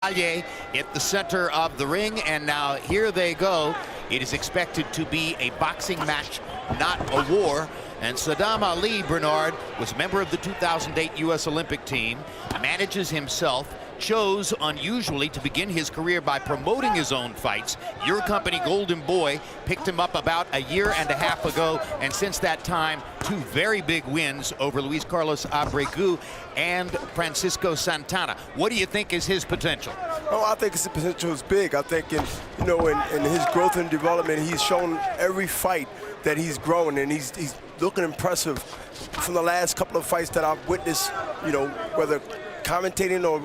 FINALLY at the center of the ring, and now here they go. It is expected to be a boxing match, not a war. And Sadam Ali, Bernard, was a member of the 2008 U.S. Olympic team, manages himself, chose unusually to begin his career by promoting his own fights. Your company, Golden Boy, picked him up about a year and a half ago, and since that time, two very big wins over Luis Carlos Abregu and Francisco Santana. What do you think is his potential? Oh, I think his potential is big. I think in his growth and development, he's shown every fight that he's grown, and he's looking impressive from the last couple of fights that I've witnessed, whether commentating or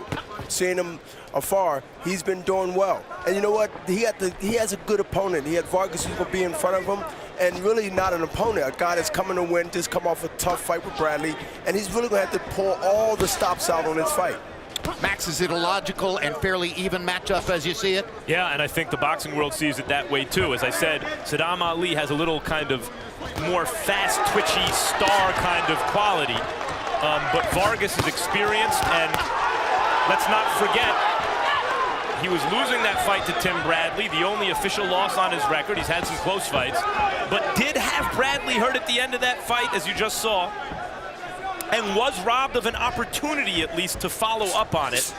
seeing him afar. He's been doing well. And you know what? He has a good opponent. He had Vargas who's going to be in front of him, and really not an opponent. A guy that's coming to win, just come off a tough fight with Bradley, and he's really going to have to pull all the stops out on his fight. Max, is it a logical and fairly even matchup as you see it? Yeah, and I think the boxing world sees it that way too. As I said, Sadam Ali has a little kind of more fast, twitchy, star kind of quality. But Vargas is experienced, and let's not forget, he was losing that fight to Tim Bradley, the only official loss on his record. He's had some close fights, but did have Bradley hurt at the end of that fight, as you just saw, and was robbed of an opportunity, at least, to follow up on it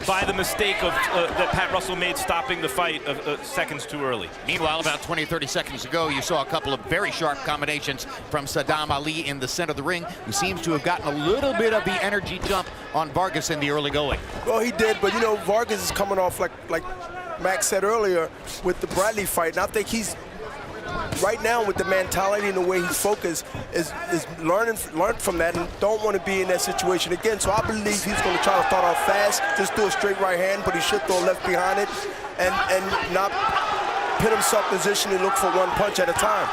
by the mistake of that Pat Russell made stopping the fight seconds too early. Meanwhile, about 20 or 30 seconds ago, you saw a couple of very sharp combinations from Sadam Ali in the center of the ring, who seems to have gotten a little bit of the energy jump on Vargas in the early going. Well, he did, but Vargas is coming off like Max said earlier with the Bradley fight, and I think he's right now with the mentality and the way he's focused is learned from that and don't want to be in that situation again. So I believe he's going to try to start off fast, just do a straight right hand, but he should throw left behind it and not pin himself in position and look for one punch at a time.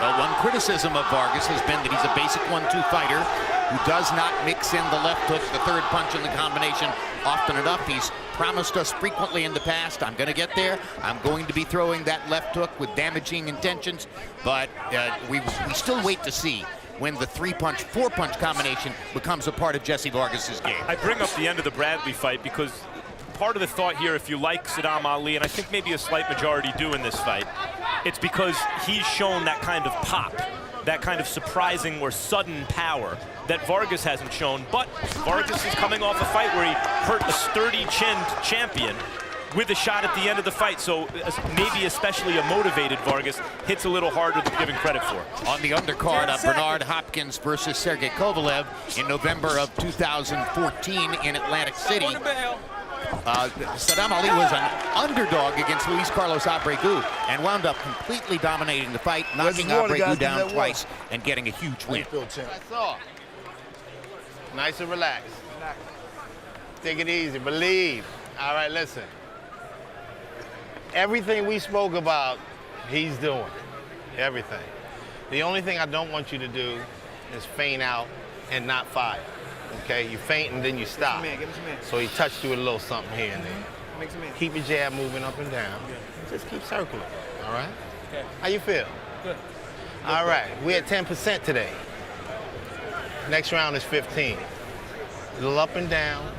Well, one criticism of Vargas has been that he's a basic 1-2 fighter who does not mix in the left hook, the third punch in the combination often enough. He's promised us frequently in the past, I'm going to get there, I'm going to be throwing that left hook with damaging intentions, but we still wait to see when the 3-punch, 4-punch combination becomes a part of Jessie Vargas's game. I bring up the end of the Bradley fight because part of the thought here, if you like Sadam Ali, and I think maybe a slight majority do in this fight, it's because he's shown that kind of pop, that kind of surprising or sudden power that Vargas hasn't shown. But Vargas is coming off a fight where he hurt a sturdy-chinned champion with a shot at the end of the fight, so maybe especially a motivated Vargas hits a little harder than giving credit for. On the undercard of Bernard Hopkins versus Sergey Kovalev in November of 2014 in Atlantic City, Sadam Ali was an underdog against Luis Carlos Abregu and wound up completely dominating the fight, knocking Abregu down twice and getting a huge win. That's all. Nice and relaxed. Take it easy, believe. All right, listen. Everything we spoke about, he's doing. Everything. The only thing I don't want you to do is feint out and not fire. Okay, you feint and then you stop. So he touched you with a little something here and there. Keep your jab moving up and down. Just keep circling, all right? Okay. How you feel? Good. All right, we're at 10% today. Next round is 15. A little up and down.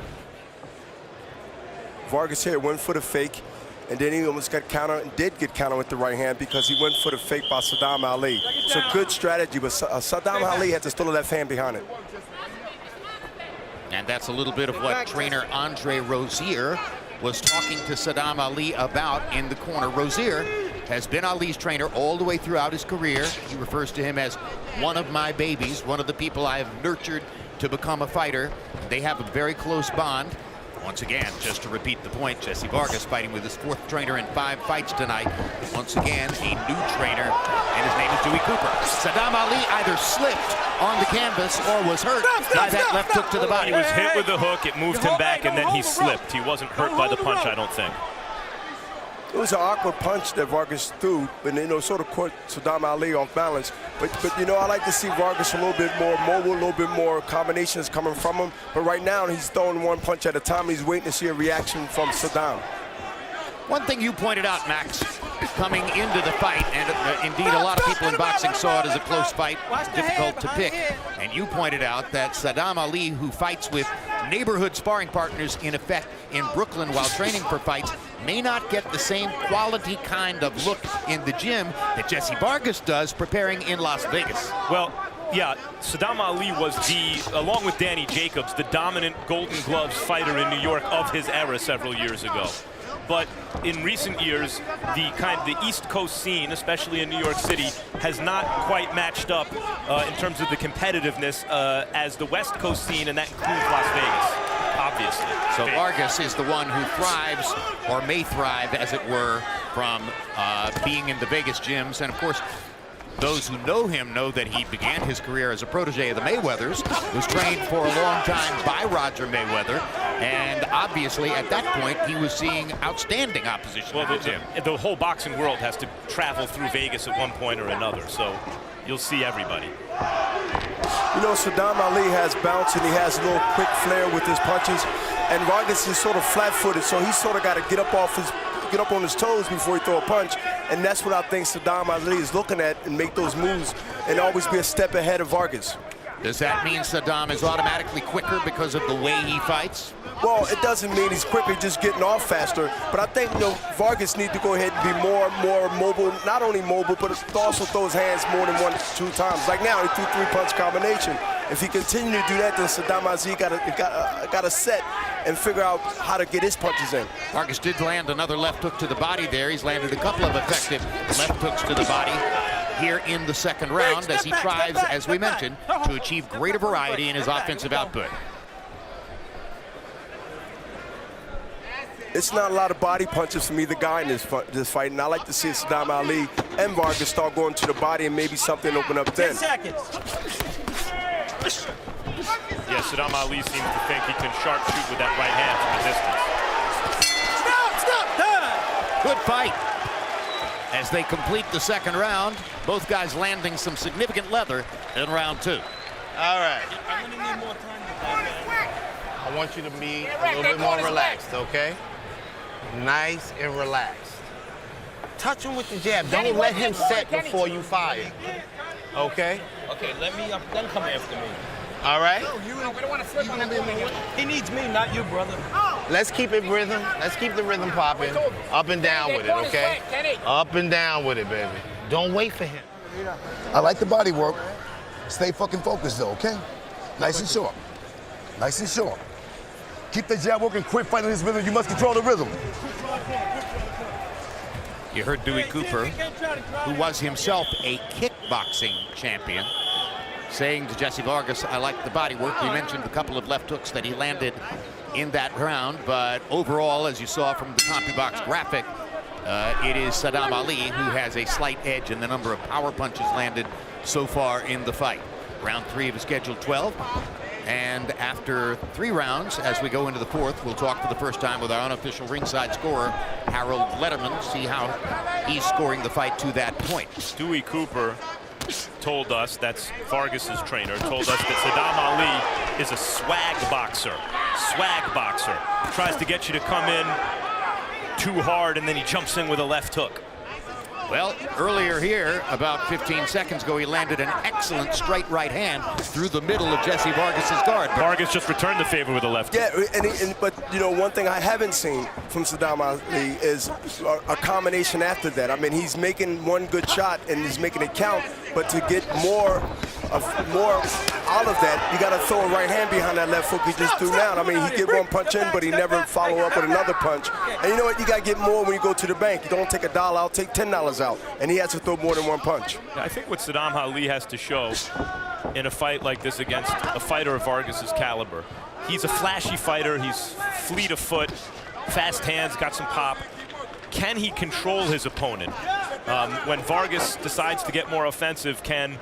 Vargas here went for the fake, and then he almost got counter and did get counter with the right hand because he went for the fake by Sadam Ali. So good strategy, but Sadam Ali had to still left hand behind it. And that's a little bit of what trainer Andre Rozier was talking to Sadam Ali about in the corner. Rozier has been Ali's trainer all the way throughout his career. He refers to him as one of my babies, one of the people I have nurtured to become a fighter. They have a very close bond. Once again, just to repeat the point, Jessie Vargas fighting with his 4th trainer in 5 fights tonight. Once again, a new trainer, and his name is Dewey Cooper. Sadam Ali either slipped on the canvas or was hurt by that left hook to the body. He was hit with the hook, it moved him back, and then he slipped. He wasn't hurt by the punch, I don't think. It was an awkward punch that Vargas threw, and sort of caught Sadam Ali off balance. But I like to see Vargas a little bit more mobile, a little bit more combinations coming from him. But right now, he's throwing one punch at a time. He's waiting to see a reaction from Sadam. One thing you pointed out, Max, coming into the fight, and indeed a lot of people in boxing saw it as a close fight, difficult to pick. And you pointed out that Sadam Ali, who fights with neighborhood sparring partners, in effect, in Brooklyn while training for fights, may not get the same quality kind of look in the gym that Jessie Vargas does preparing in Las Vegas. Well, yeah, Sadam Ali was along with Danny Jacobs, the dominant Golden Gloves fighter in New York of his era several years ago. But in recent years, the East Coast scene, especially in New York City, has not quite matched up in terms of the competitiveness as the West Coast scene, and that includes Las Vegas, obviously. So Vargas is the one who thrives, or may thrive, as it were, from being in the Vegas gyms. And of course, those who know him know that he began his career as a protege of the Mayweathers, was trained for a long time by Roger Mayweather, and obviously at that point he was seeing outstanding opposition in the gym. The whole boxing world has to travel through Vegas at one point or another, so you'll see everybody. You know, Sadam Ali has bounce and he has a little quick flair with his punches, and Vargas is sort of flat-footed, so he's sort of got to get up on his toes before he throw a punch, and that's what I think Sadam Ali is looking at, and make those moves and always be a step ahead of Vargas. Does that mean Sadam is automatically quicker because of the way he fights? Well, it doesn't mean he's quicker, just getting off faster. But I think, you know, Vargas needs to go ahead and be more mobile. Not only mobile, but also throw his hands more than 1-2 times. Like now, he threw 3-punch combination. If he continue to do that, then Sadam Ali got to set and figure out how to get his punches in. Vargas did land another left hook to the body there. He's landed a couple of effective left hooks to the body here in the second round as he tries, as we mentioned, to achieve greater variety in his offensive output. It's not a lot of body punches from either guy in this fight, and I like to see Sadam Ali and Vargas start going to the body and maybe something open up then. 10 seconds. Yeah, Sadam Ali seems to think he can sharpshoot with that right hand from a distance. Stop! Good fight. As they complete the second round, both guys landing some significant leather in round 2. All right. I want you to be a little bit more relaxed, okay? Nice and relaxed. Touch him with the jab. Don't let him set before you fire. Okay? Okay, let me then come after me. All right? We don't want to flip on him. He needs me, not you, brother. Let's keep it rhythm. Let's keep the rhythm popping. Up and down with it, okay? Up and down with it, baby. Don't wait for him. I like the body work. Stay fucking focused though, okay? Nice and short. Nice and short. Keep the jab working, quit fighting this rhythm. You must control the rhythm. You heard Dewey Cooper, who was himself a kickboxing champion, saying to Jessie Vargas, I like the body work. We mentioned a couple of left hooks that he landed in that round, but overall, as you saw from the CompuBox graphic, it is Sadam Ali who has a slight edge in the number of power punches landed so far in the fight. Round 3 of a scheduled 12. And after 3 rounds, as we go into the 4th, we'll talk for the first time with our unofficial ringside scorer, Harold Letterman, see how he's scoring the fight to that point. Dewey Cooper told us, that's Vargas's trainer, told us that Sadam Ali is a swag boxer. Swag boxer. Tries to get you to come in too hard, and then he jumps in with a left hook. Well, earlier here, about 15 seconds ago, he landed an excellent straight right hand through the middle of Jessie Vargas's guard. Vargas just returned the favor with a left hook. Yeah, but you know, one thing I haven't seen from Sadam Ali is a combination after that. I mean, he's making one good shot and he's making it count, but to get more out of that, you got to throw a right hand behind that left hook he just threw down. I mean, he get one punch in, but he never follow up with another punch. And you know what? You got to get more when you go to the bank. You don't take $1 out, take $10 out, and he has to throw more than one punch. I think what Sadam Ali has to show in a fight like this against a fighter of Vargas's caliber, he's a flashy fighter, he's fleet of foot, fast hands, got some pop. Can he control his opponent? When Vargas decides to get more offensive, can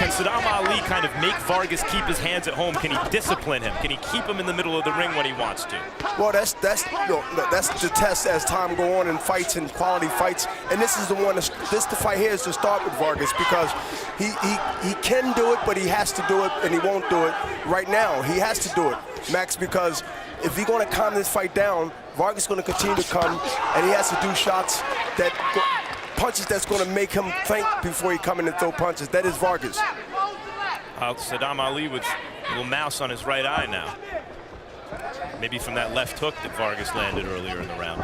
Sadam Ali kind of make Vargas keep his hands at home? Can he discipline him? Can he keep him in the middle of the ring when he wants to? Well, that's the test as time go on in fights and quality fights. And this is the one. The fight here is to start with Vargas because he can do it, but he has to do it, and he won't do it right now. He has to do it, Max, because if he's going to calm this fight down, Vargas is going to continue to come, and he has to do shots punches that's going to make him think before he come in and throw punches. That is Vargas. Sadam Ali with Little mouse on his right eye now. Maybe from that left hook that Vargas landed earlier in the round.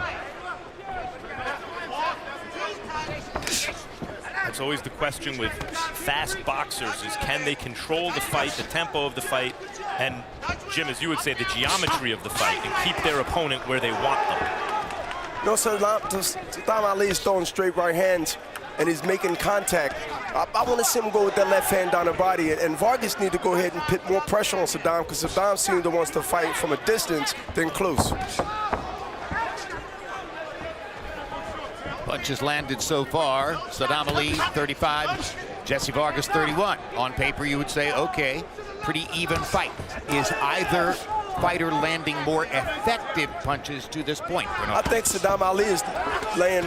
That's always the question with fast boxers is can they control the fight, the tempo of the fight, and Jim, as you would say, the geometry of the fight and keep their opponent where they want them. You know, Sadam Ali is throwing straight right hands and he's making contact. I want to see him go with that left hand down the body, and Vargas need to go ahead and put more pressure on Sadam because Sadam seems to wants to fight from a distance than close. Punches landed so far. Sadam Ali, 35. Jessie Vargas, 31. On paper, you would say, okay, pretty even fight. Is either fighter landing more effective punches to this point? I think Sadam Ali is laying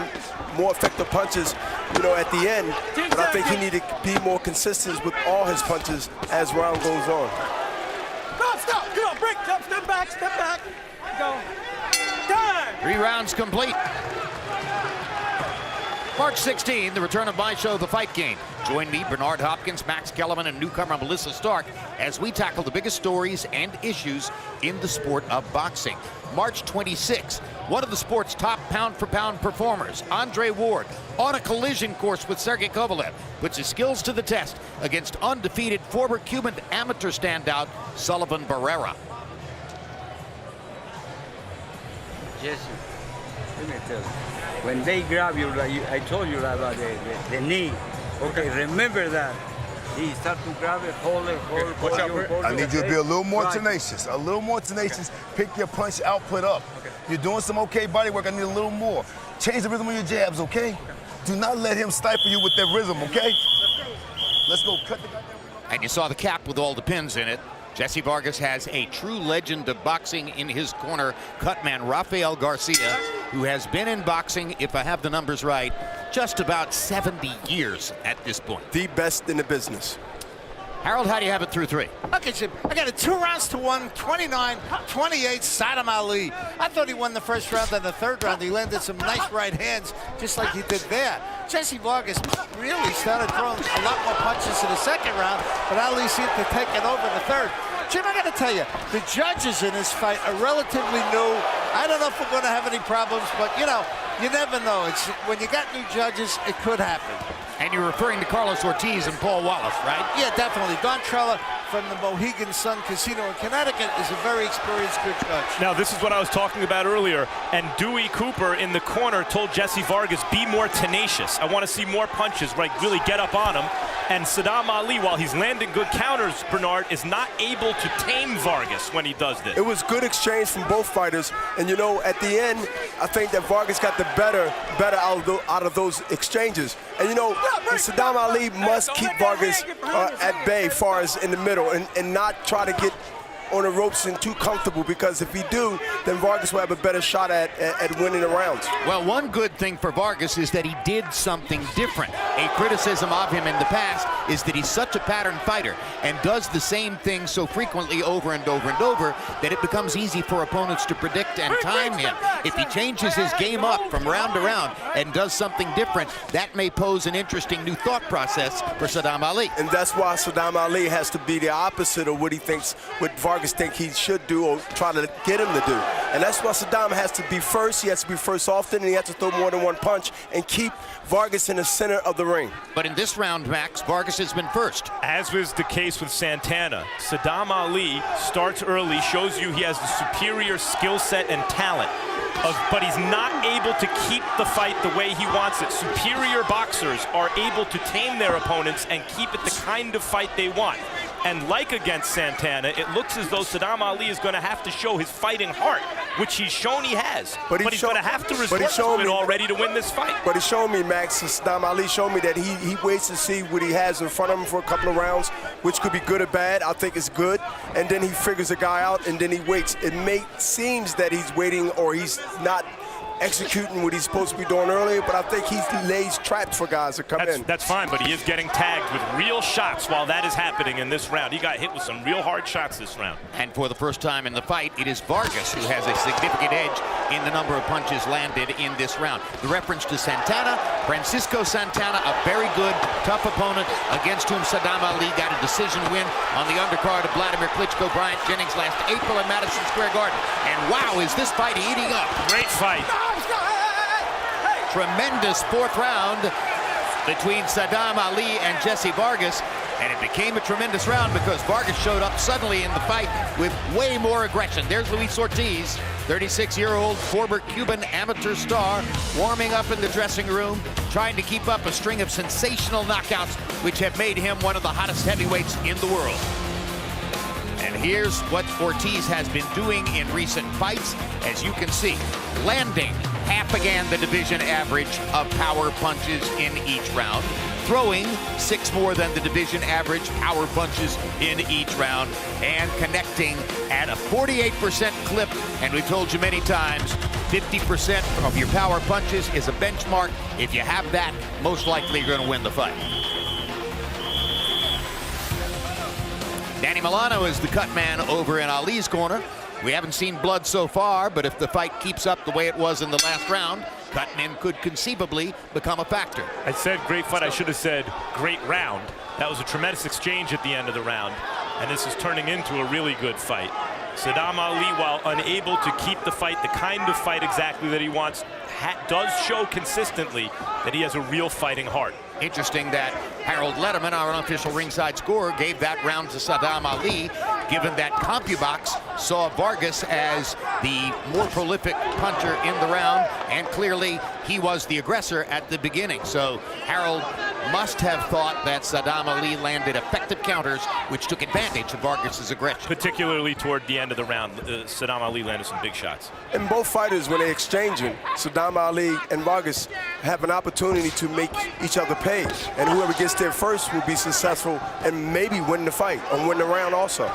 more effective punches, you know, at the end. But I think he need to be more consistent with all his punches as round goes on. Stop, come on, break, step back, go. Time! 3 rounds complete. March 16, the return of my show, The Fight Game. Join me, Bernard Hopkins, Max Kellerman, and newcomer Melissa Stark as we tackle the biggest stories and issues in the sport of boxing. March 26, one of the sport's top pound-for-pound performers, Andre Ward, on a collision course with Sergey Kovalev, puts his skills to the test against undefeated former Cuban amateur standout Sullivan Barrera. Jessie, let me tell you. When they grab you, like I told you about the knee, okay, remember that. He start to grab it, hold it. I need you to be a little more tenacious, Pick your punch output up. Okay. You're doing some okay body work, I need a little more. Change the rhythm of your jabs, okay? Do not let him stifle you with that rhythm, okay? Let's go, cut the goddamn rhythm. And you saw the cap with all the pins in it. Jessie Vargas has a true legend of boxing in his corner, cutman Rafael Garcia, who has been in boxing, if I have the numbers right, just about 70 years at this point. The best in the business. Harold, how do you have it through 3? Okay, Jim, I got it 2 rounds to 1, 29-28, Sadam Ali. I thought he won the first round, and the third round he landed some nice right hands, just like he did there. Jessie Vargas really started throwing a lot more punches in the second round, but Ali seemed to take it over in the third. Jim, I got to tell you, the judges in this fight are relatively new. I don't know if we're going to have any problems, but, you know, you never know. It's when you got new judges, it could happen. And you're referring to Carlos Ortiz and Paul Wallace, right? Yeah, definitely. Don Trella from the Mohegan Sun Casino in Connecticut is a very experienced good judge. Now, this is what I was talking about earlier, and Dewey Cooper in the corner told Jessie Vargas, be more tenacious. I want to see more punches, right? Really get up on him. And Sadam Ali, while he's landing good counters, Bernard, is not able to tame Vargas when he does this. It was good exchange from both fighters, and you know, at the end, I think that Vargas got the better out of those exchanges. And you know, Sadam Ali must keep Vargas at bay as far as in the middle and not try to get on the ropes and too comfortable, because if he do, then Vargas will have a better shot at winning the rounds. Well, one good thing for Vargas is that he did something different. A criticism of him in the past is that he's such a pattern fighter and does the same thing so frequently over and over and over that it becomes easy for opponents to predict and time him. If he changes his game up from round to round and does something different, that may pose an interesting new thought process for Sadam Ali. And that's why Sadam Ali has to be the opposite of what he thinks, what Vargas think he should do or try to get him to do. And that's why Sadam has to be first. He has to be first often, and he has to throw more than one punch and keep Vargas in the center of the ring. But in this round, Max, Vargas has been first. As was the case with Santana, Sadam Ali starts early, shows you he has the superior skill set and talent. But he's not able to keep the fight the way he wants it. Superior boxers are able to tame their opponents and keep it the kind of fight they want. And like against Santana, it looks as though Sadam Ali is going to have to show his fighting heart, which he's shown he has. But he's going to have to resort to it already to win this fight. But he showed me, Max, Sadam Ali showed me that he waits to see what he has in front of him for a couple of rounds, which could be good or bad. I think it's good. And then he figures a guy out, and then he waits. It seems that he's waiting, or he's not executing what he's supposed to be doing earlier, but I think he lays traps for guys to come in. That's fine, but he is getting tagged with real shots while that is happening in this round. He got hit with some real hard shots this round. And for the first time in the fight, it is Vargas who has a significant edge in the number of punches landed in this round. The reference to Santana, Francisco Santana, a very good, tough opponent against whom Sadam Ali got a decision win on the undercard of Vladimir Klitschko, Bryant Jennings last April in Madison Square Garden. And wow, is this fight heating up. Great fight. Tremendous fourth round between Sadam Ali and Jessie Vargas, and it became a tremendous round because Vargas showed up suddenly in the fight with way more aggression. There's Luis Ortiz, 36-year-old former Cuban amateur star, warming up in the dressing room, trying to keep up a string of sensational knockouts which have made him one of the hottest heavyweights in the world. And here's what Ortiz has been doing in recent fights. As you can see, landing half again the division average of power punches in each round, throwing 6 more than the division average power punches in each round, and connecting at a 48% clip. And we've told you many times, 50% of your power punches is a benchmark. If you have that, most likely you're going to win the fight. Danny Milano is the cut man over in Ali's corner. We haven't seen blood so far, but if the fight keeps up the way it was in the last round, cutmen could conceivably become a factor. I said great fight. I should have said great round. That was a tremendous exchange at the end of the round, and this is turning into a really good fight. Sadam Ali, while unable to keep the fight the kind of fight exactly that he wants, does show consistently that he has a real fighting heart. Interesting that Harold Letterman, our unofficial ringside scorer, gave that round to Sadam Ali, given that CompuBox saw Vargas as the more prolific puncher in the round, and clearly he was the aggressor at the beginning. So Harold must have thought that Sadam Ali landed effective counters, which took advantage of Vargas's aggression. Particularly toward the end of the round, Sadam Ali landed some big shots. And both fighters, when they're exchanging, Sadam Ali and Vargas have an opportunity to make each other pay. And whoever gets there first will be successful and maybe win the fight or win the round also.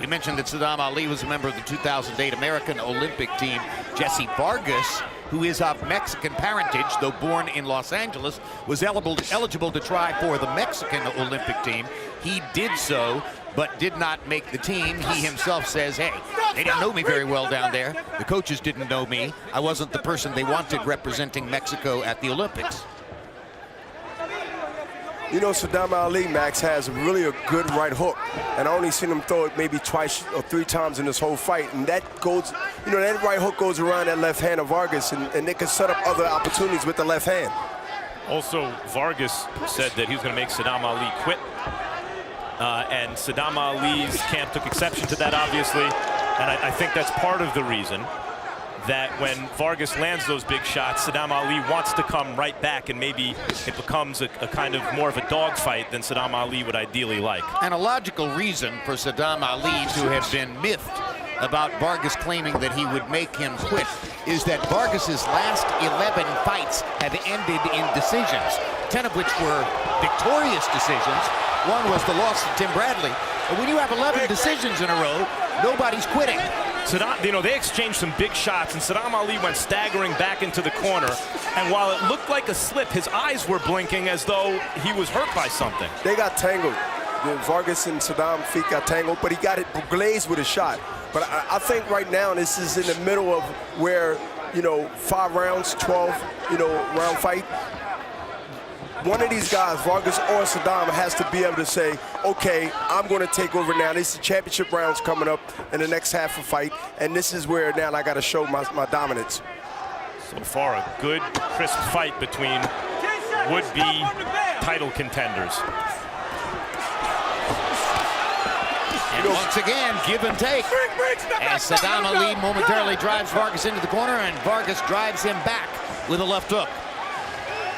We mentioned that Sadam Ali was a member of the 2008 American Olympic team. Jessie Vargas, who is of Mexican parentage, though born in Los Angeles, was eligible to try for the Mexican Olympic team. He did so, but did not make the team. He himself says, hey, they didn't know me very well down there. The coaches didn't know me. I wasn't the person they wanted representing Mexico at the Olympics. You know, Sadam Ali, Max, has really a good right hook. And I only seen him throw it maybe twice or 3 times in this whole fight. And that goes, you know, that right hook goes around that left hand of Vargas, and they can set up other opportunities with the left hand. Also, Vargas said that he was going to make Sadam Ali quit. And Sadam Ali's camp took exception to that, obviously. And I think that's part of the reason that when Vargas lands those big shots, Sadam Ali wants to come right back, and maybe it becomes a kind of more of a dogfight than Sadam Ali would ideally like. And a logical reason for Sadam Ali to have been miffed about Vargas claiming that he would make him quit is that Vargas's last 11 fights have ended in decisions, 10 of which were victorious decisions. One was the loss to Tim Bradley. But when you have 11 decisions in a row, nobody's quitting. Sadam, you know, they exchanged some big shots, and Sadam Ali went staggering back into the corner. And while it looked like a slip, his eyes were blinking as though he was hurt by something. They got tangled. Vargas and Sadam feet got tangled, but he got it glazed with a shot. But I think right now this is in the middle of where, you know, 5 rounds, 12, you know, round fight. One of these guys, Vargas or Sadam, has to be able to say, okay, I'm going to take over now. This is championship rounds coming up in the next half of fight, and this is where now I got to show my dominance. So far, a good, crisp fight between would-be title contenders. And once again, give and take. As Sadam Ali momentarily drives Vargas into the corner, and Vargas drives him back with a left hook.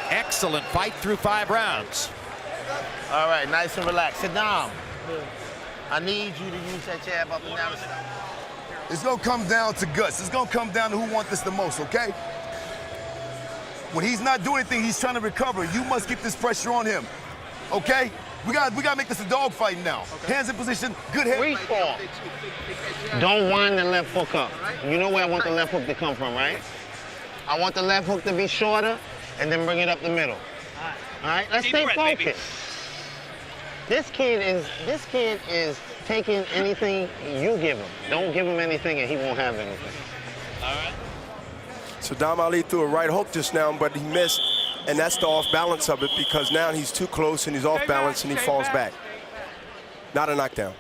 Excellent fight through 5 rounds. All right, nice and relaxed. Sadam, I need you to use that jab up and down. It's going to come down to guts. It's going to come down to who wants this the most, okay? When he's not doing anything, he's trying to recover. You must keep this pressure on him, okay? We gotta make this a dog fight now. Okay. Hands in position, good head. Reach ball. Don't wind the left hook up. You know where I want the left hook to come from, right? I want the left hook to be shorter and then bring it up the middle. All right, let's stay focused. This kid is taking anything you give him. Don't give him anything and he won't have anything. All right? Sadam Ali threw a right hook just now, but he missed, and that's the off balance of it because now he's too close and he's off balance and he falls back. Not a knockdown.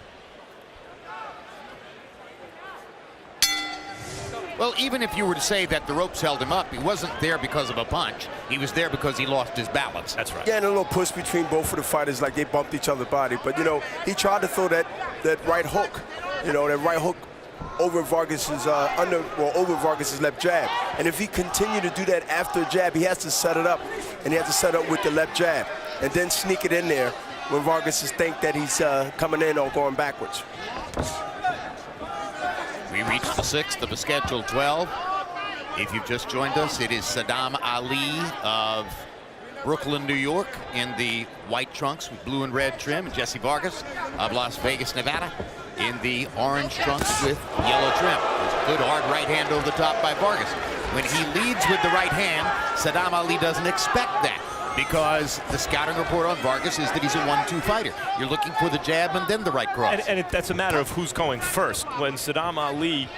Well, even if you were to say that the ropes held him up, he wasn't there because of a punch. He was there because he lost his balance. That's right. Yeah, and a little push between both of the fighters, like they bumped each other's body. But, you know, he tried to throw that right hook, you know, that right hook over Vargas's over Vargas's left jab. And if he continued to do that after jab, he has to set it up, and he has to set up with the left jab, and then sneak it in there when Vargas think that he's coming in or going backwards. We reached the 6th of a scheduled 12. If you've just joined us, it is Sadam Ali of Brooklyn, New York, in the white trunks with blue and red trim, and Jessie Vargas of Las Vegas, Nevada, in the orange trunks with yellow trim. There's a good hard right hand over the top by Vargas. When he leads with the right hand, Sadam Ali doesn't expect that, because the scouting report on Vargas is that he's a 1-2 fighter. You're looking for the jab and then the right cross. And that's a matter of who's going first. When Sadam Ali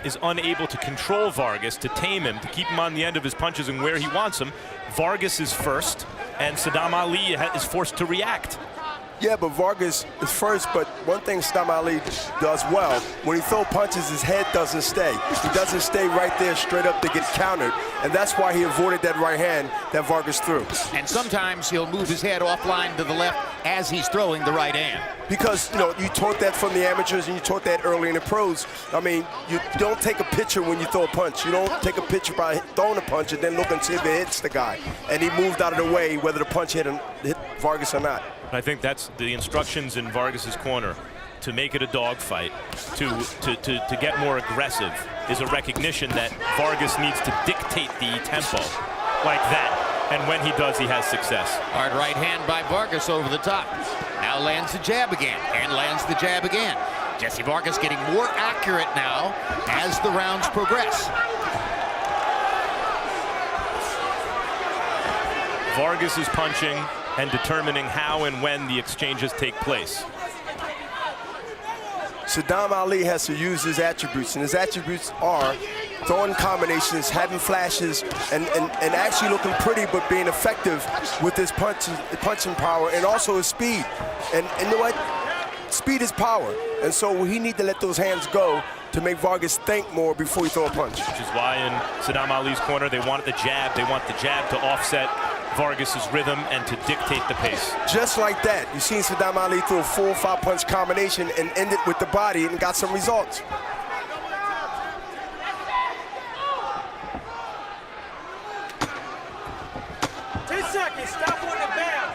is unable to control Vargas, to tame him, to keep him on the end of his punches and where he wants him, Vargas is first, and Sadam Ali is forced to react. Yeah, but Vargas is first, but one thing Sadam Ali does well, when he throws punches, his head doesn't stay. He doesn't stay right there straight up to get countered, and that's why he avoided that right hand that Vargas threw. And sometimes he'll move his head offline to the left as he's throwing the right hand. Because, you know, you taught that from the amateurs and you taught that early in the pros. I mean, you don't take a picture when you throw a punch. You don't take a picture by throwing a punch and then look and see if it hits the guy. And he moved out of the way whether the punch hit Vargas or not. I think that's the instructions in Vargas's corner, to make it a dogfight, to get more aggressive, is a recognition that Vargas needs to dictate the tempo like that. And when he does, he has success. Hard right hand by Vargas over the top. Now lands the jab again, and lands the jab again. Jessie Vargas getting more accurate now as the rounds progress. Vargas is punching and determining how and when the exchanges take place. Sadam Ali has to use his attributes, and his attributes are throwing combinations, having flashes, and actually looking pretty but being effective with his punching power, and also his speed. And you know what? Speed is power, and so he need to let those hands go to make Vargas think more before he throw a punch. Which is why in Sadam Ali's corner, they want the jab. They want the jab to offset Vargas's rhythm and to dictate the pace. Just like that. You've seen Sadam Ali throw a 4 or 5 punch combination and end it with the body and got some results. Stop on the bell.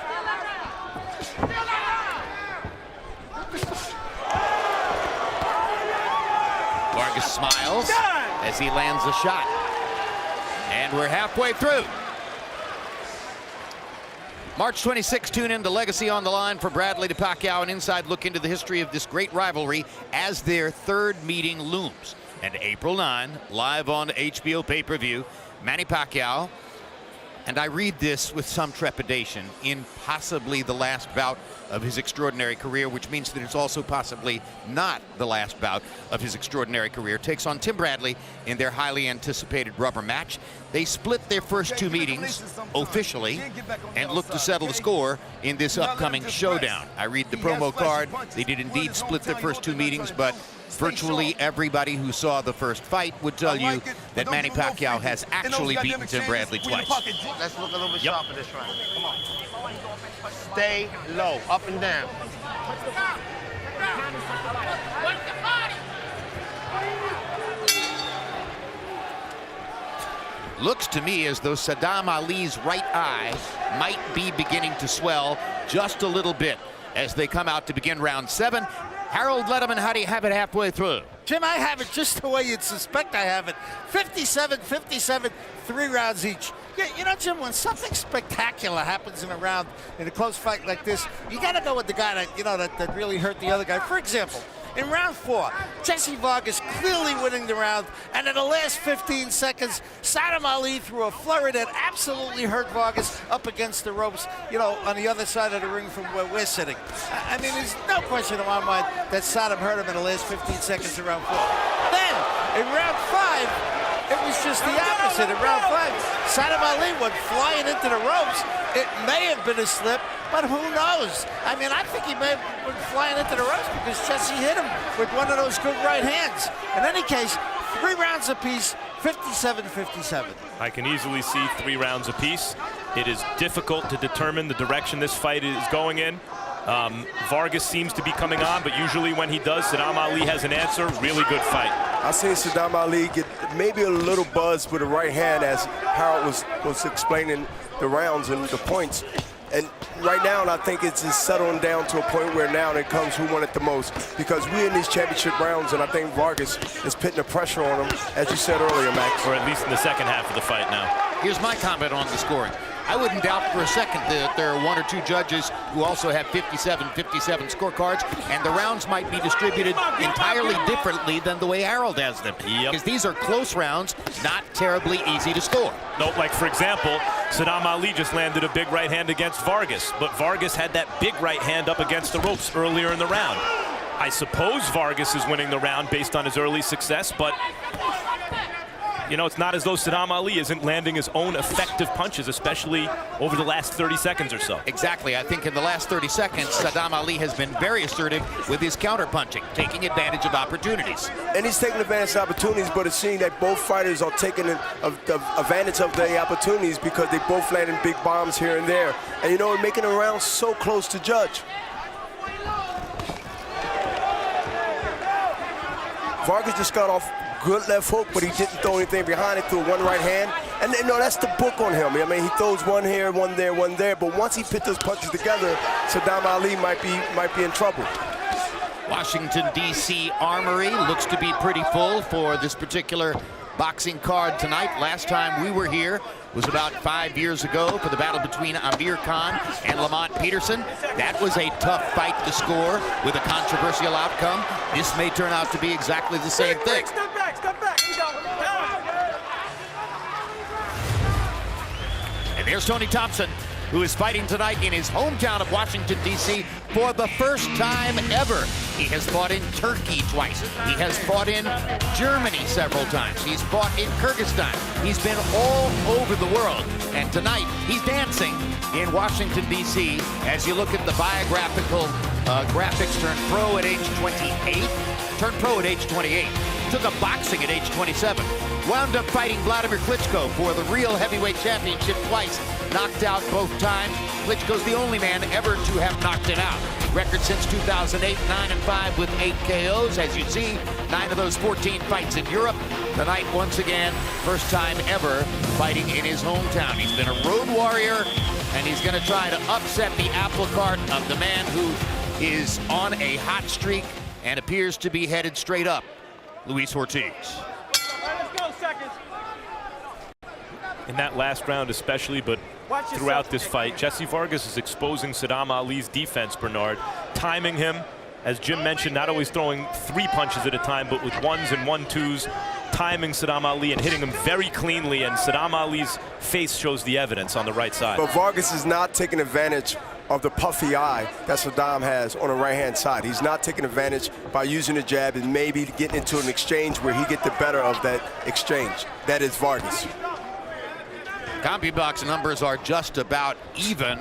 Vargas smiles as he lands a shot. And we're halfway through. March 26, tune in to Legacy on the Line for Bradley to Pacquiao, an inside look into the history of this great rivalry as their third meeting looms. And April 9, live on HBO pay-per-view, Manny Pacquiao, and I read this with some trepidation, in possibly the last bout of his extraordinary career, which means that it's also possibly not the last bout of his extraordinary career, takes on Tim Bradley in their highly anticipated rubber match. They split their first 2 meetings officially and look to settle the score in this upcoming showdown. I read the promo card. They did indeed split their first 2 meetings, but virtually everybody who saw the first fight would tell you that Manny Pacquiao has actually beaten Tim Bradley twice. Let's look a little bit sharper this round. Come on. Stay low, up and down. Looks to me as though Sadam Ali's right eye might be beginning to swell just a little bit as they come out to begin round 7. Harold Letterman, how do you have it halfway through? Jim, I have it just the way you'd suspect I have it. 57-57, 3 rounds each. Yeah, you know, Jim, when something spectacular happens in a round, in a close fight like this, you got to go with the guy that, you know, that really hurt the other guy. For example, in round 4, Jessie Vargas clearly winning the round, and in the last 15 seconds, Sadam Ali threw a flurry that absolutely hurt Vargas up against the ropes, you know, on the other side of the ring from where we're sitting. I mean, there's no question in my mind that Sadam hurt him in the last 15 seconds of round 4. Then, in round 5, it was just the opposite. In round 5, Sadam Ali went flying into the ropes. It may have been a slip, but who knows? I mean, I think he may have been flying into the ropes because Jessie hit him with one of those good right hands. In any case, 3 rounds apiece, 57-57. I can easily see 3 rounds apiece. It is difficult to determine the direction this fight is going in. Vargas seems to be coming on, but usually when he does, Sadam Ali has an answer. Really good fight. I seen Sadam Ali get maybe a little buzz with the right hand as Harold was explaining the rounds and the points. And right now, I think it's just settling down to a point where now it comes who won it the most. Because we're in these championship rounds, and I think Vargas is putting the pressure on him, as you said earlier, Max. Or at least in the second half of the fight now. Here's my comment on the scoring. I wouldn't doubt for a second that there are 1 or 2 judges who also have 57-57 scorecards, and the rounds might be distributed entirely differently than the way Harold has them. Because these are close rounds, not terribly easy to score. Note, like, for example, Sadam Ali just landed a big right hand against Vargas, but Vargas had that big right hand up against the ropes earlier in the round. I suppose Vargas is winning the round based on his early success, but you know, it's not as though Sadam Ali isn't landing his own effective punches, especially over the last 30 seconds or so. Exactly. I think in the last 30 seconds, Sadam Ali has been very assertive with his counter-punching, taking advantage of opportunities. And he's taking advantage of opportunities, but it's seeing that both fighters are taking advantage of the opportunities because they both landing big bombs here and there. And, you know, making the round so close to judge. Vargas just got off good left hook, but he didn't throw anything behind it, threw one right hand. And you know, that's the book on him. I mean, he throws one here, one there, one there. But once he put those punches together, Sadam Ali might be in trouble. Washington, D.C. Armory looks to be pretty full for this particular boxing card tonight. Last time we were here was about 5 years ago for the battle between Amir Khan and Lamont Peterson. That was a tough fight to score with a controversial outcome. This may turn out to be exactly the same thing. Step back, step back. And there's Tony Thompson, who is fighting tonight in his hometown of Washington, D.C. for the first time ever. He has fought in Turkey twice. He has fought in Germany several times. He's fought in Kyrgyzstan. He's been all over the world. And tonight, he's dancing in Washington, D.C. as you look at the biographical graphics. Turned pro at age 28. Turned pro at age 28. Took up boxing at age 27. Wound up fighting Vladimir Klitschko for the real heavyweight championship twice. Knocked out both times. Klitschko's the only man ever to have knocked him out. Record since 2008, 9-5 with 8 KOs. As you see, 9 of those 14 fights in Europe. Tonight, once again, first time ever fighting in his hometown. He's been a road warrior, and he's going to try to upset the apple cart of the man who is on a hot streak and appears to be headed straight up, Luis Ortiz. In that last round especially, but throughout this fight, Jessie Vargas is exposing Sadam Ali's defense, Bernard, timing him, as Jim mentioned, not always throwing 3 punches at a time, but with 1s and 1-2s, timing Sadam Ali and hitting him very cleanly, and Sadam Ali's face shows the evidence on the right side. But Vargas is not taking advantage of the puffy eye that Sadam has on the right-hand side. He's not taking advantage by using the jab and maybe getting into an exchange where he get the better of that exchange. That is Vargas. CompuBox numbers are just about even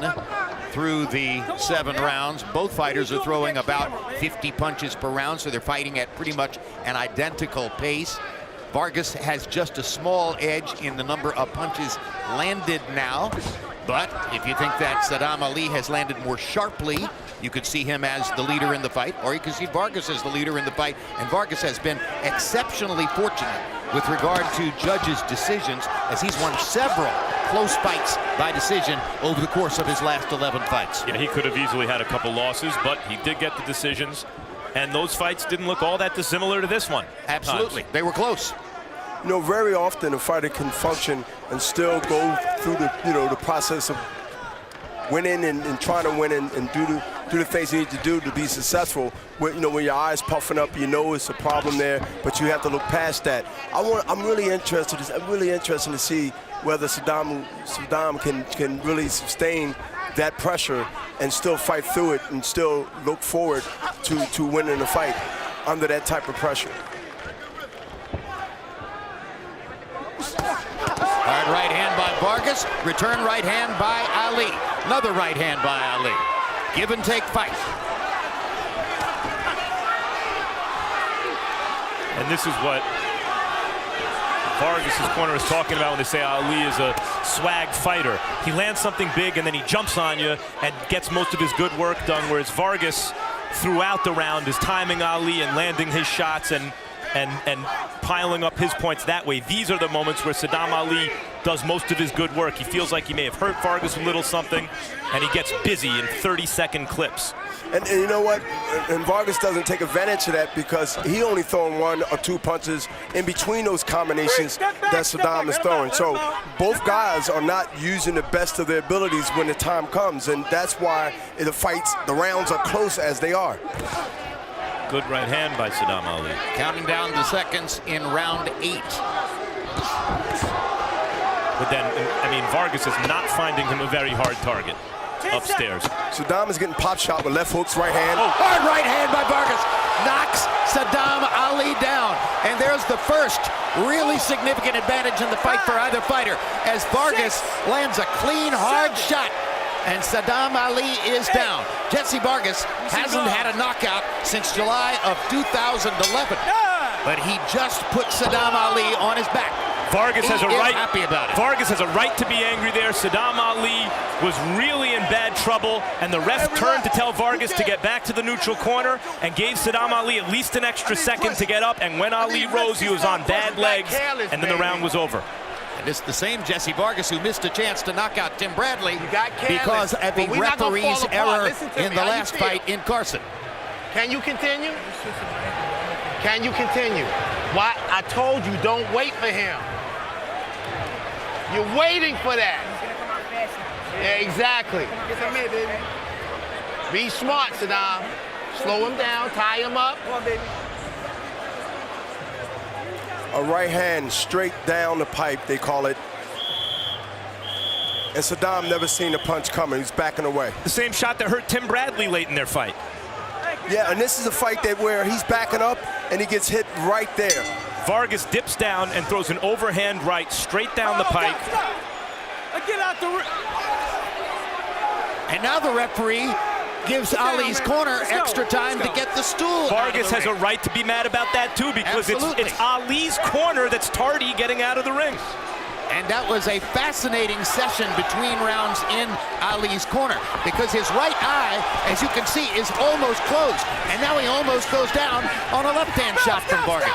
through the 7 rounds. Both fighters are throwing about 50 punches per round, so they're fighting at pretty much an identical pace. Vargas has just a small edge in the number of punches landed now. But if you think that Sadam Ali has landed more sharply, you could see him as the leader in the fight, or you could see Vargas as the leader in the fight. And Vargas has been exceptionally fortunate with regard to judges' decisions, as he's won several close fights by decision over the course of his last 11 fights. Yeah, he could have easily had a couple losses, but he did get the decisions. And those fights didn't look all that dissimilar to this one. Absolutely. They were close. very often a fighter can function and still go through the, the process of winning and trying to win and do the things you need to do to be successful. When your eyes puffing up, it's a problem there, but you have to look past that. I'm really interested to see whether Sadam can really sustain that pressure and still fight through it and still look forward to winning the fight under that type of pressure. Hard right hand by Vargas. Return right hand by Ali. Another right hand by Ali. Give and take fight. And this is what Vargas' corner is talking about when they say Ali is a swag fighter. He lands something big and then he jumps on you and gets most of his good work done, whereas Vargas throughout the round is timing Ali and landing his shots and piling up his points that way. These are the moments where Sadam Ali does most of his good work. He feels like he may have hurt Vargas a little something, and he gets busy in 30-second clips. And you know what? And Vargas doesn't take advantage of that because he only throwing 1 or 2 punches in between those combinations that Sadam is throwing. So both guys are not using the best of their abilities when the time comes, and that's why the rounds are close as they are. Good right hand by Sadam Ali. Counting down the seconds in round 8. But then, Vargas is not finding him a very hard target upstairs. Sadam is getting pop shot with left hooks, right hand. Oh, hard right hand by Vargas. Knocks Sadam Ali down. And there's the first really significant advantage in the fight for either fighter as Vargas lands a clean, hard shot. And Sadam Ali is down. Jessie Vargas hasn't had a knockout since July of 2011. But he just put Sadam Ali on his back. Vargas has a right. Happy about it. Vargas has a right to be angry there. Sadam Ali was really in bad trouble, and the ref turned to tell Vargas to get back to the neutral corner and gave Sadam Ali at least an extra second to get up. And when Ali rose, he was on bad legs, and then the round was over. And it's the same Jessie Vargas who missed a chance to knock out Tim Bradley because of a But referee's error in the How you last feel? fight in Carson. Can you continue? Can you continue? Why? I told you, don't wait for him. You're waiting for that. Yeah, exactly. Be smart, Sadam. Slow him down, tie him up. Come on, baby. A right hand straight down the pipe, they call it. And Sadam never seen the punch coming. He's backing away. The same shot that hurt Tim Bradley late in their fight. Yeah, and this is a fight where he's backing up and he gets hit right there. Vargas dips down and throws an overhand right straight down the pike. Get out the ring. And now the referee gives Ali's corner extra time to get the stool. Vargas has a right to be mad about that too, because it's Ali's corner that's tardy getting out of the ring. And that was a fascinating session between rounds in Ali's corner because his right eye, as you can see, is almost closed. And now he almost goes down on a left-hand shot from Vargas.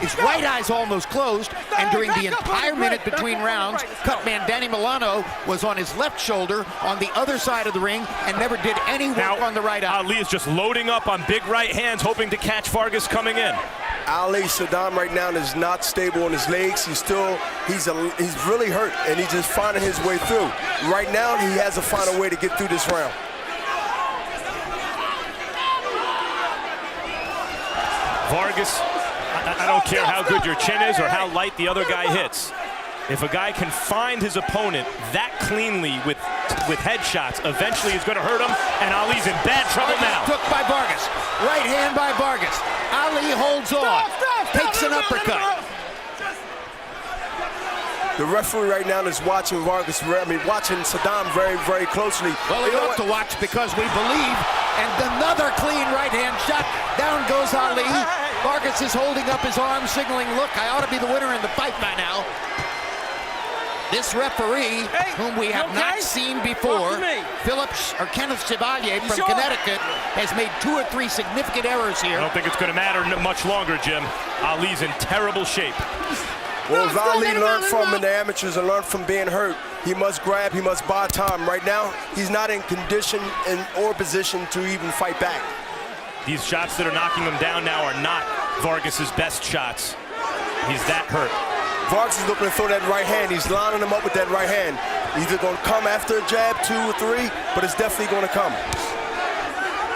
His right eye's almost closed, and during the entire minute between rounds, cutman Danny Milano was on his left shoulder on the other side of the ring and never did any work on the right eye. Ali is just loading up on big right hands, hoping to catch Vargas coming in. Sadam right now is not stable on his legs. He's really hurt, and he's just finding his way through. Right now, he has to find a way to get through this round. Vargas, I don't care how good your chin is or how light the other guy hits. If a guy can find his opponent that cleanly with headshots, eventually he's going to hurt him, and Ali's in bad trouble now. Took by Vargas. Right hand by Vargas. Ali holds on. Takes an uppercut. The referee right now is watching watching Sadam very, very closely. Well, he ought to watch because we believe. And another clean right hand shot. Down goes Ali. Vargas is holding up his arm, signaling, look, I ought to be the winner in the fight by now. This referee, whom we have not seen before, Kenneth Chevalier from Connecticut, has made 2 or 3 significant errors here. I don't think it's going to matter much longer, Jim. Ali's in terrible shape. Well, if Ali learned from in the amateurs and learned from being hurt, he must grab, he must buy time. Right now, he's not in condition or position to even fight back. These shots that are knocking him down now are not Vargas's best shots. He's that hurt. Vargas is looking to throw that right hand. He's lining him up with that right hand. Either going to come after a jab, 2 or 3, but it's definitely going to come.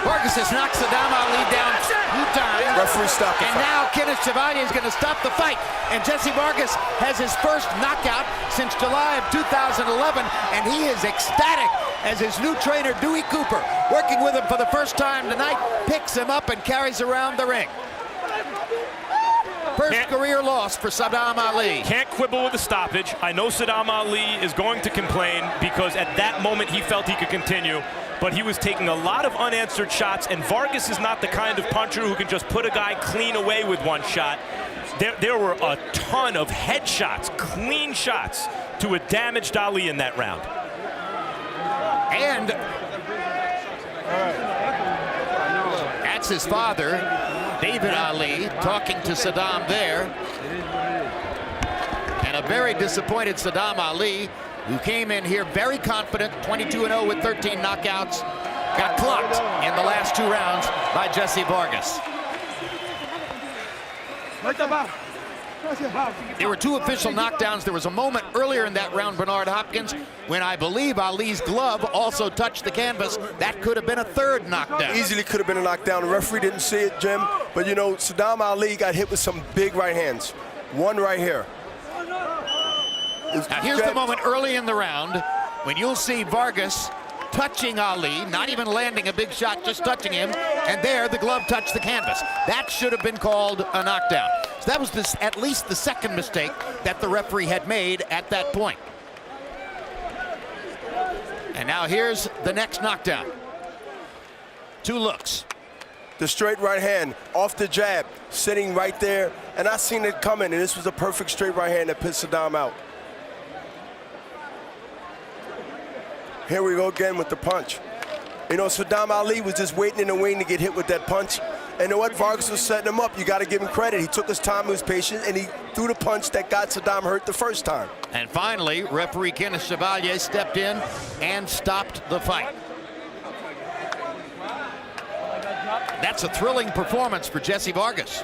Vargas has knocked Sadam Ali down 2 times. Referee stopped the And fight. now Kenneth Chevalier is going to stop the fight. And Jessie Vargas has his first knockout since July of 2011, and he is ecstatic as his new trainer, Dewey Cooper, working with him for the first time tonight, picks him up and carries around the ring. First career loss for Sadam Ali. Can't quibble with the stoppage. I know Sadam Ali is going to complain because at that moment he felt he could continue, but he was taking a lot of unanswered shots, and Vargas is not the kind of puncher who can just put a guy clean away with one shot. There were a ton of headshots, clean shots to a damaged Ali in that round. And that's his father, David Ali, talking to Sadam there. And a very disappointed Sadam Ali, who came in here very confident, 22-0 with 13 knockouts, got clocked in the last 2 rounds by Jessie Vargas. There were 2 official knockdowns. There was a moment earlier in that round, Bernard Hopkins, when I believe Ali's glove also touched the canvas. That could have been a 3rd knockdown. Easily could have been a knockdown. The referee didn't see it, Jim. But, you know, Sadam Ali got hit with some big right hands. One right here. Now, here's the moment early in the round when you'll see Vargas touching Ali, not even landing a big shot, just touching him, and there the glove touched the canvas. That should have been called a knockdown. So that was at least the 2nd mistake that the referee had made at that point. And now here's the next knockdown. 2 looks. The straight right hand off the jab, sitting right there, and I seen it coming, and this was a perfect straight right hand that put Sadam out. Here we go again with the punch. You know, Sadam Ali was just waiting in the wing to get hit with that punch. And you know what? Vargas was setting him up. You got to give him credit. He took his time, he was patient, and he threw the punch that got Sadam hurt the first time. And finally, referee Kenneth Chevalier stepped in and stopped the fight. That's a thrilling performance for Jessie Vargas,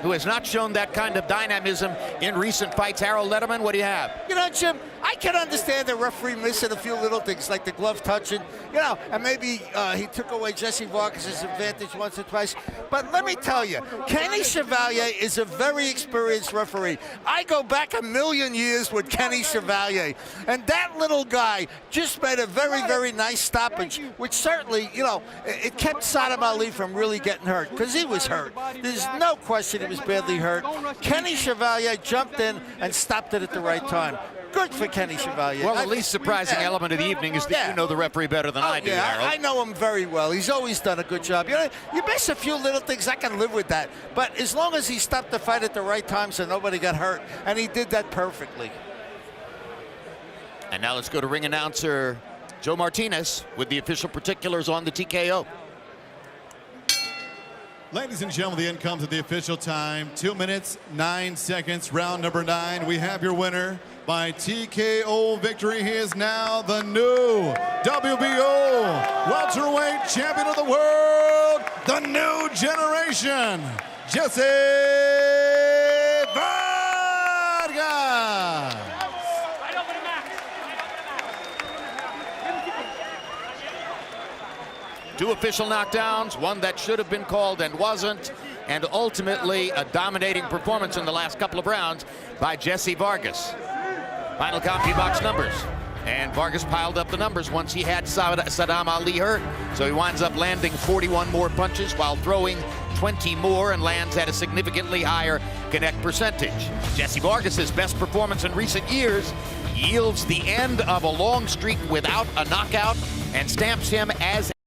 who has not shown that kind of dynamism in recent fights. Harold Letterman, what do you have? You know, Jim, I can understand the referee missing a few little things like the glove touching, you know, and maybe he took away Jessie Vargas' advantage once or twice. But let me tell you, Kenny Chevalier is a very experienced referee. I go back a million years with Kenny Chevalier, and that little guy just made a very, very nice stoppage, which certainly, you know, it kept Sadam Ali from really getting hurt, because he was hurt. There's no question he was badly hurt. Kenny Chevalier jumped in and stopped it at the right time. Good for Kenny Chevalier. Well, the least surprising element of the evening is that you know the referee better than I do, Harold. I know him very well. He's always done a good job. You know, you miss a few little things, I can live with that. But as long as he stopped the fight at the right time so nobody got hurt, and he did that perfectly. And now let's go to ring announcer Joe Martinez with the official particulars on the TKO. Ladies and gentlemen, the end comes at the official time. 2 minutes, 9 seconds, round number 9. We have your winner by TKO victory. He is now the new WBO welterweight champion of the world, the new generation, Jessie Vargas. 2 official knockdowns, one that should have been called and wasn't, and ultimately a dominating performance in the last couple of rounds by Jessie Vargas. Final CompuBox numbers. And Vargas piled up the numbers once he had Sadam Ali hurt. So he winds up landing 41 more punches while throwing 20 more and lands at a significantly higher connect percentage. Jessie Vargas' best performance in recent years yields the end of a long streak without a knockout and stamps him as